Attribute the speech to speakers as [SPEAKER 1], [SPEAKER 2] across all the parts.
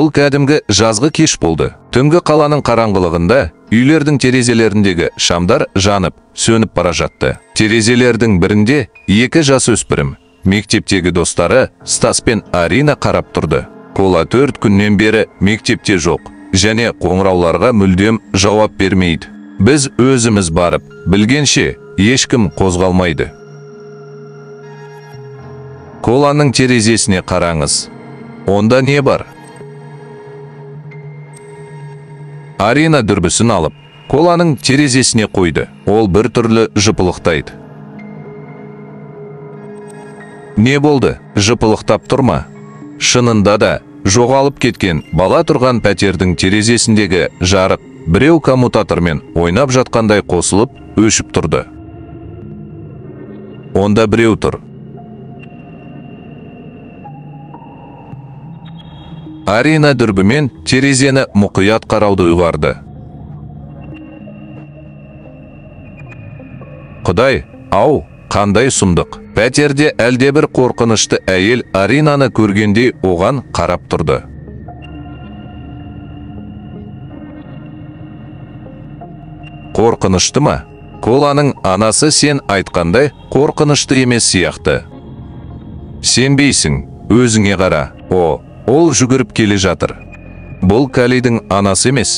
[SPEAKER 1] Бұл кәдімгі жазғы кеш болды. Түнгі қаланың қараңғылығында үйлердің терезелеріндегі шамдар жанып, сөніп бара жатты. Терезелердің бірінде екі жасөспірім, мектептегі достары Стас пен Арина қарап тұрды. Кола 4 күннен бері мектепте жоқ, және қоңырауларға мүлдем жауап бермейді. Біз өзіміз барып, білгенше ешкім қозғалмайды. Коланың терезесіне қараңыз. Онда не бар? Арина дүрбісін алып, Коланың терезесіне қойды. Ол бір түрлі жыпылықтайды. Не болды? Жыпылықтап тұрма? Шынында да, жоғалып кеткен бала тұрған пәтердің терезесіндегі жарық біреу коммутатормен ойнап жатқандай қосылып, өшіп тұрды. Онда біреу тұр. Арина дүрбімен терезені мұқият қарауды ұйғарды. Құдай, ау, қандай сұмдық. Пәтерде әлдебір қорқынышты әйел Аринаны көргендей оған қарап тұрды. Қорқынышты ма? Коланың анасы сен айтқандай қорқынышты емес сияқты. Сенбейсің, өзіңе қара. Ол жүгіріп келе жатыр. Бұл Калидің анасы емес.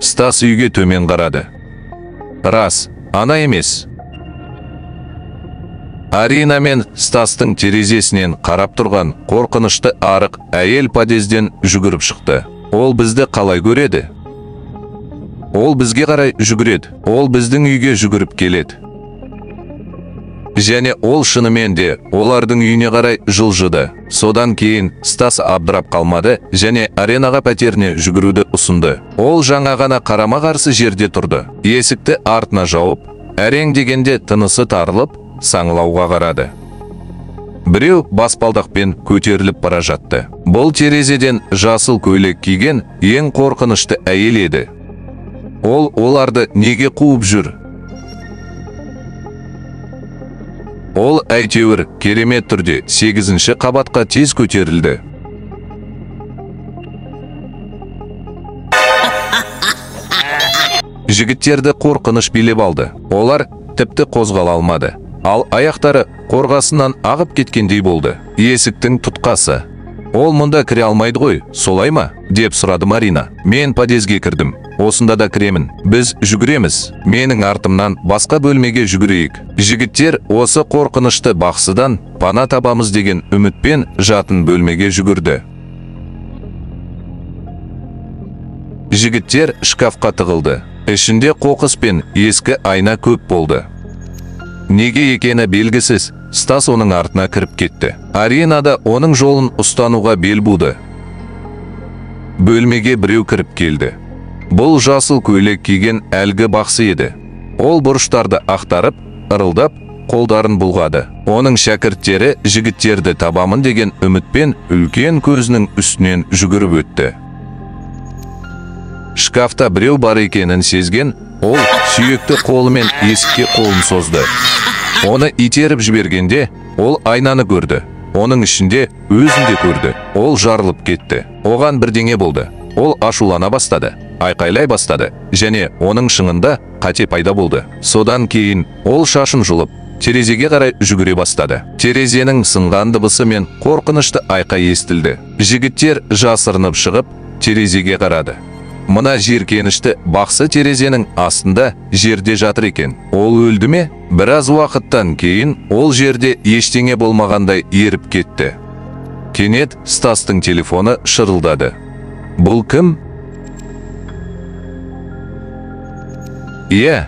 [SPEAKER 1] Стас үйге төмен қарады. Рас, ана емес. Арина мен Стастың терезесінен қарап тұрған қорқынышты арық әйел подъезден жүгіріп шықты. Ол бізді қалай көреді? Ол бізге қарай жүгіреді. Ол біздің үйге жүгіріп келеді. Және ол шынымен де олардың үйіне қарай жылжыды. Содан кейін Стас абдырап қалмады және Аринаға пәтеріне жүгіруді ұсынды. Ол жаңа ғана қарама-қарсы жерде тұрды. Есікті артына жауып, әрең дегенде тынысы тарылып, саңылауға қарады. Біреу баспалдақпен көтеріліп бара жатты. Бұл терезеден жасыл көйлек киген ең қорқынышты әйел еді. Ол оларды неге қуып жүр? Ол әйтеуір керемет түрде 8-ші қабатқа тез көтерілді. Жігіттерді қорқыныш билеп алды. Олар тіпті қозғала алмады. Ал аяқтары қорғасынан ағып кеткендей болды. Есіктің тұтқасы. Ол мұнда кіре алмайды ғой, солай ма? Деп сұрады Марина. Мен подъезге кірдім. Осында да кіремін. Біз жүгіреміз. Менің артымнан басқа бөлмеге жүгірейік. Жігіттер осы қорқынышты бақсыдан пана табамыз деген үмітпен жатын бөлмеге жүгірді. Жігіттер шкафқа тығылды. Ішінде қоқыс пен ескі айна көп болды. Неге екені белгісіз, Стас оның артына кіріп кетті. Арина да оның жолын ұстануға бел буды. Бөлмеге біреу кіріп келді. Бұл жасыл көйлек киген әлгі бақсы еді. Ол бұрыштарды ақтарып, ырылдап, қолдарын бұлғады. Оның шәкірттері жігіттерді табамын деген үмітпен үлкен көзінің үстінен жүгіріп өтті. Шкафта біреу бар екенін сезген, ол сүйекті қолымен есікке қолын созды. Оны итеріп жібергенде, ол айнаны көрді. Оның ішінде өзін де көрді. Ол жарылып кетті. Оған бірдеңе болды. Ол ашулана бастады, айқайлай бастады, және оның шыңында қате пайда болды. Содан кейін ол шашын жұлып, терезеге қарай жүгіре бастады. Терезенің сынған дыбысы мен қорқынышты айқай естілді. Жігіттер жасырынып шығып, терезеге қарады. Мына жеркенішті бақсы терезенің астында жерде жатыр екен. Ол өлді ме? Біраз уақыттан кейін ол жерде ештеңе болмағандай еріп кетті. Кенет Стастың телефоны шырылдады. Бұл кім? Иә,